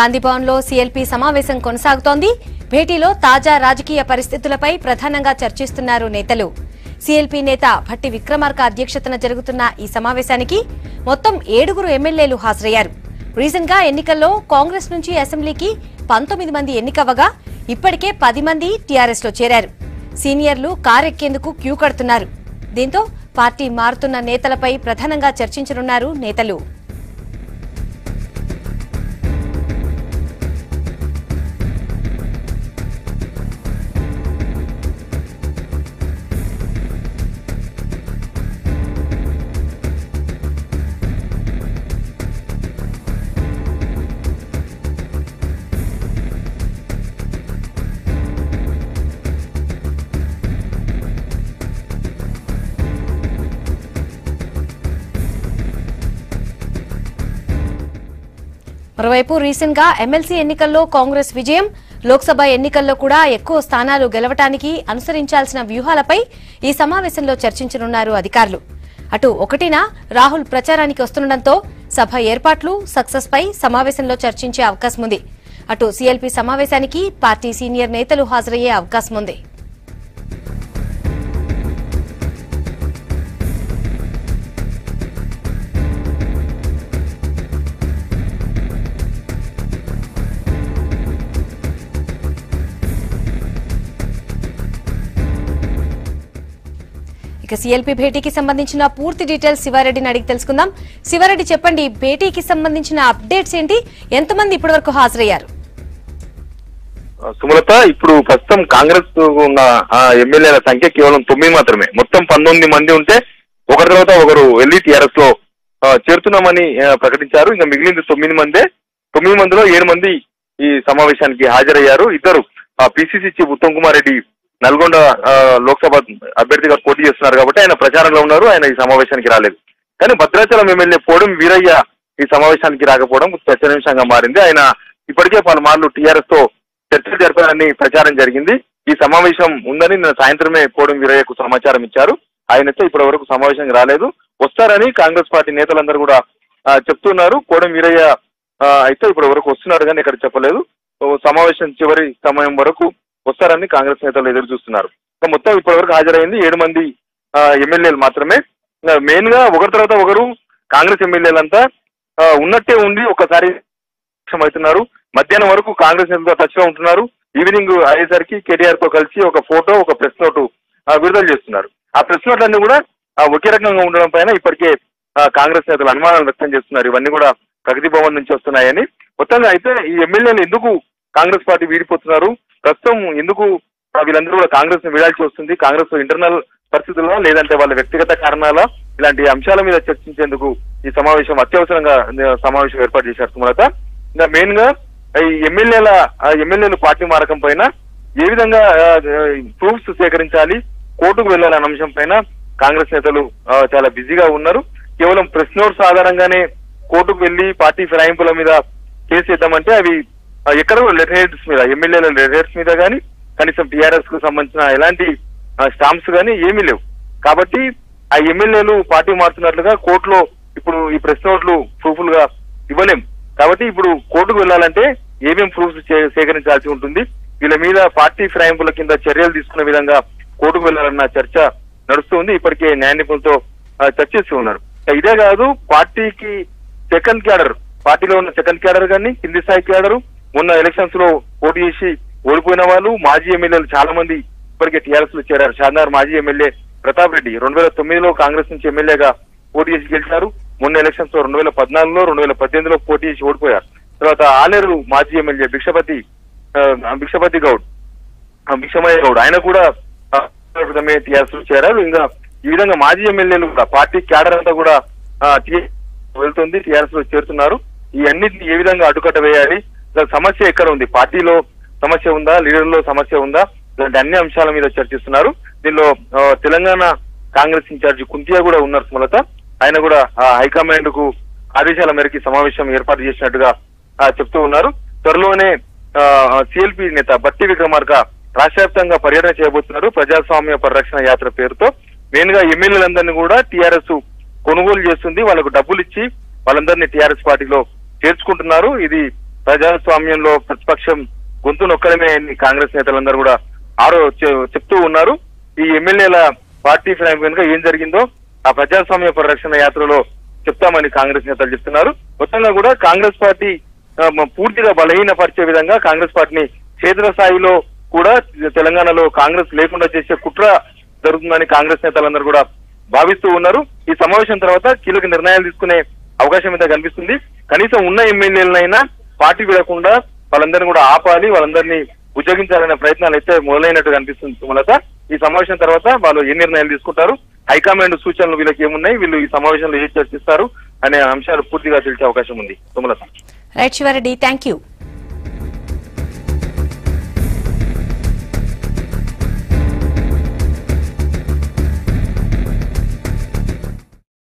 గాంధీభవన్ లో సీఎల్పీ సమావేశం కొనసాగుతోంది. భేటీలో తాజా రాజకీయ పరిస్థితులపై ప్రధానంగా చర్చిస్తున్నారు నేతలు. సీఎల్పీ నేత భట్టి విక్రమార్క అధ్యక్షతన జరుగుతున్న ఈ సమావేశానికి మొత్తం 7 ఎమ్మెల్యేలు హాజరయ్యారు. రీసెంట్ గా ఎన్నికల్లో కాంగ్రెస్ నుంచి అసెంబ్లీకి 19 మంది ఎన్నికవగా ఇప్పటికే 10 మంది టీఆర్ఎస్ లో చేరారు. సీనియర్లు కారెక్కేందుకు క్యూ కడుతున్నారు. దీంతో పార్టీ మారుతున్న నేతలపై ప్రధానంగా చర్చించనున్నారు నేతలు. మరోవైపు రీసెంట్ గా ఎమ్మెల్సీ ఎన్నికల్లో కాంగ్రెస్ విజయం, లోక్సభ ఎన్నికల్లో కూడా ఎక్కువ స్థానాలు గెలవటానికి అనుసరించాల్సిన వ్యూహాలపై ఈ సమావేశంలో చర్చించనున్నారు అధికారులు. అటు ఒకటిన రాహుల్ ప్రచారానికి వస్తుండటంతో సభ ఏర్పాట్లు, సక్సెస్ పై సమావేశంలో చర్చించే అవకాశం ఉంది. అటు సీఎల్పీ సమావేశానికి పార్టీ సీనియర్ నేతలు హాజరయ్యే అవకాశం ఉంది. సీఎల్పీ భేటీకి సంబంధించిన పూర్తి డీటెయిల్స్ శివారెడ్డిని అడిగి తెలుసుకుందాం. శివారెడ్డి, చెప్పండి, భేటీకి సంబంధించిన అప్డేట్స్ ఏంటి? ఎంతమంది ఇప్పటి వరకు హాజరయ్యారు? సుమలత, ఇప్పుడు ప్రస్తుతం కాంగ్రెస్ ఉన్న ఎమ్మెల్యేల సంఖ్య కేవలం 9 మాత్రమే. మొత్తం 19 మంది ఉంటే ఒకరి తర్వాత ఒకరు వెళ్లి టీఆర్ఎస్ లో చేరుతున్నామని ప్రకటించారు. ఇంకా మిగిలింది 9 మందే. 9 మందిలో 7 మంది ఈ సమావేశానికి హాజరయ్యారు. ఇద్దరు పిసిసి చీఫ్ ఉత్తమ్ కుమార్ రెడ్డి నల్గొండ లోక్సభ అభ్యర్థిగా పోటీ చేస్తున్నారు కాబట్టి ఆయన ప్రచారంలో ఉన్నారు. ఆయన ఈ సమావేశానికి రాలేదు. కానీ భద్రాచలం ఎమ్మెల్యే పోడం వీరయ్య ఈ సమావేశానికి రాకపోవడం చర్చనీయాంశంగా మారింది. ఆయన ఇప్పటికే పలుమార్లు టీఆర్ఎస్ తో చర్చలు జరిపారని ప్రచారం జరిగింది. ఈ సమావేశం ఉందని నిన్న సాయంత్రమే పోడం వీరయ్యకు సమాచారం ఇచ్చారు. ఆయనతో ఇప్పటి వరకు సమావేశానికి రాలేదు. వస్తారని కాంగ్రెస్ పార్టీ నేతలందరూ కూడా చెప్తున్నారు. పోడం వీరయ్య అయితే ఇప్పటి వరకు వస్తున్నారు కానీ ఇక్కడ చెప్పలేదు. సమావేశం చివరి సమయం వరకు వస్తారని కాంగ్రెస్ నేతలు ఎదురు చూస్తున్నారు. మొత్తం ఇప్పటి వరకు హాజరైంది 7 మంది ఎమ్మెల్యేలు మాత్రమే. మెయిన్ గా ఒకరి తర్వాత ఒకరు కాంగ్రెస్ ఎమ్మెల్యేలంతా ఉన్నట్టే ఉండి ఒకసారి అవుతున్నారు. మధ్యాహ్నం వరకు కాంగ్రెస్ నేతలతో టచ్ లో ఉంటున్నారు. ఈవినింగ్ అయ్యేసరికి కేటీఆర్ తో కలిసి ఒక ఫోటో, ఒక ప్రెస్ నోటు విడుదల చేస్తున్నారు. ఆ ప్రెస్ నోట్లన్నీ కూడా ఒకే రకంగా ఉండడం పైన ఇప్పటికే కాంగ్రెస్ నేతలు అనుమానాలు వ్యక్తం చేస్తున్నారు. ఇవన్నీ కూడా ప్రగతి భవన్ నుంచి వస్తున్నాయని. మొత్తంగా అయితే ఈ ఎమ్మెల్యేలు ఎందుకు కాంగ్రెస్ పార్టీ వీడిపోతున్నారు, ప్రస్తుతం ఎందుకు వీళ్ళందరూ కూడా కాంగ్రెస్ ను వీడాల్సి వస్తుంది, కాంగ్రెస్ ఇంటర్నల్ పరిస్థితుల్లో లేదంటే వాళ్ళ వ్యక్తిగత కారణాల, ఇలాంటి అంశాల మీద చర్చించేందుకు ఈ సమావేశం అత్యవసరంగా సమావేశం ఏర్పాటు చేశారు సుమలత. ఇంకా మెయిన్ గా ఈ ఎమ్మెల్యేలు పార్టీ మారకం పైన ఏ విధంగా ప్రూఫ్స్ సేకరించాలి, కోర్టుకు వెళ్లాలన్న అంశం పైన కాంగ్రెస్ నేతలు చాలా బిజీగా ఉన్నారు. కేవలం ప్రెస్ నోట్స్ ఆధారంగానే కోర్టుకు వెళ్లి పార్టీ ఫిరాయింపుల మీద కేసు వేద్దామంటే అవి ఎక్కడో లెటర్ హెడ్స్ మీద, ఎమ్మెల్యేల లెటర్ హెడ్స్ మీద కానీ కనీసం టీఆర్ఎస్ కు సంబంధించిన ఎలాంటి స్టాంప్స్ కానీ ఏమీ లేవు. కాబట్టి ఆ ఎమ్మెల్యేలు పార్టీ మారుతున్నట్లుగా కోర్టులో ఇప్పుడు ఈ ప్రెస్ నోట్లు ప్రూఫ్లుగా ఇవ్వలేం. కాబట్టి ఇప్పుడు కోర్టుకు వెళ్లాలంటే ఏమేం ప్రూఫ్స్ సేకరించాల్సి ఉంటుంది, వీళ్ళ మీద పార్టీ ఫిరాయింపుల కింద చర్యలు తీసుకునే విధంగా కోర్టుకు వెళ్లాలన్న చర్చ నడుస్తుంది. ఇప్పటికే న్యాయ నిపుణులతో చర్చిస్తూ ఉన్నారు. ఇదే కాదు, పార్టీకి సెకండ్ క్యాడర్, పార్టీలో ఉన్న సెకండ్ క్యాడర్ కానీ కింది స్థాయి క్యాడరు, మొన్న ఎలక్షన్స్ లో పోటీ చేసి ఓడిపోయిన వాళ్ళు, మాజీ ఎమ్మెల్యేలు చాలా మంది ఇప్పటికే టీఆర్ఎస్ లో చేరారు. షాద్నగర్ మాజీ ఎమ్మెల్యే ప్రతాప్ రెడ్డి 2009లో కాంగ్రెస్ నుంచి ఎమ్మెల్యేగా పోటీ చేసి గెలిచారు. మొన్న ఎలక్షన్స్ లో 2014లో, 2018లో పోటీ చేసి ఓడిపోయారు. తర్వాత ఆలేరు మాజీ ఎమ్మెల్యే భిక్షపతి గౌడ్ ఆయన కూడా టీఆర్ఎస్ లో చేరారు. ఇంకా ఈ విధంగా మాజీ ఎమ్మెల్యేలు కూడా పార్టీ క్యాడర్ అంతా కూడా వెళ్తుంది, టీఆర్ఎస్ లో చేరుతున్నారు. ఈ అన్నింటినీ ఏ విధంగా అడ్డుకట్ట వేయాలి, సమస్య ఎక్కడ ఉంది, పార్టీలో సమస్య ఉందా, లీడర్లో సమస్య ఉందా, ఇలాంటి అన్ని అంశాల మీద చర్చిస్తున్నారు. దీనిలో తెలంగాణ కాంగ్రెస్ ఇన్ఛార్జి కుంతియా కూడా ఉన్నారు సుమలత. ఆయన కూడా హైకమాండ్ కు ఆదేశాల మేరకు సమావేశం ఏర్పాటు చేసినట్టుగా చెప్తూ ఉన్నారు. త్వరలోనే సీఎల్పీ నేత భట్టి విక్రమార్క రాష్ట్ర వ్యాప్తంగా పర్యటన చేయబోతున్నారు ప్రజాస్వామ్య పరిరక్షణ యాత్ర పేరుతో. మెయిన్ గా ఎమ్మెల్యేలందరినీ కూడా టీఆర్ఎస్ కొనుగోలు చేస్తుంది, వాళ్ళకు డబ్బులు ఇచ్చి వాళ్ళందరినీ టీఆర్ఎస్ పార్టీలో చేర్చుకుంటున్నారు. ఇది ప్రజాస్వామ్యంలో ప్రతిపక్షం గొంతు నొక్కడమే అని కాంగ్రెస్ నేతలందరూ కూడా చెప్తూ ఉన్నారు. ఈ ఎమ్మెల్యేల పార్టీ ఫిరాయింపు కనుక ఏం జరిగిందో ఆ ప్రజాస్వామ్య పరిరక్షణ యాత్రలో చెప్తామని కాంగ్రెస్ నేతలు చెప్తున్నారు. మొత్తంగా కూడా కాంగ్రెస్ పార్టీ పూర్తిగా బలహీనపరిచే విధంగా కాంగ్రెస్ పార్టీని క్షేత్రస్థాయిలో కూడా తెలంగాణలో కాంగ్రెస్ లేకుండా చేసే కుట్ర జరుగుతుందని కాంగ్రెస్ నేతలందరూ కూడా భావిస్తూ ఉన్నారు. ఈ సమావేశం తర్వాత కీలక నిర్ణయాలు తీసుకునే అవకాశం అయితే కనిపిస్తుంది. కనీసం ఉన్న ఎమ్మెల్యేలనైనా పార్టీ విడకుండా వాళ్ళందరినీ కూడా ఆపాలి, వాళ్ళందరినీ ఉద్యోగించాలనే ప్రయత్నాలు అయితే మొదలైనట్టు కనిపిస్తుంది సుమలత. ఈ సమావేశం తర్వాత వాళ్ళు ఏ నిర్ణయాలు తీసుకుంటారు, హైకమాండ్ సూచనలు వీళ్ళకి ఏమున్నాయి, వీళ్ళు ఈ సమావేశంలో ఏ చర్చిస్తారు అనే అంశాలు పూర్తిగా తెలిసే అవకాశం ఉంది Sumalatha. Right Siva Reddy, thank you.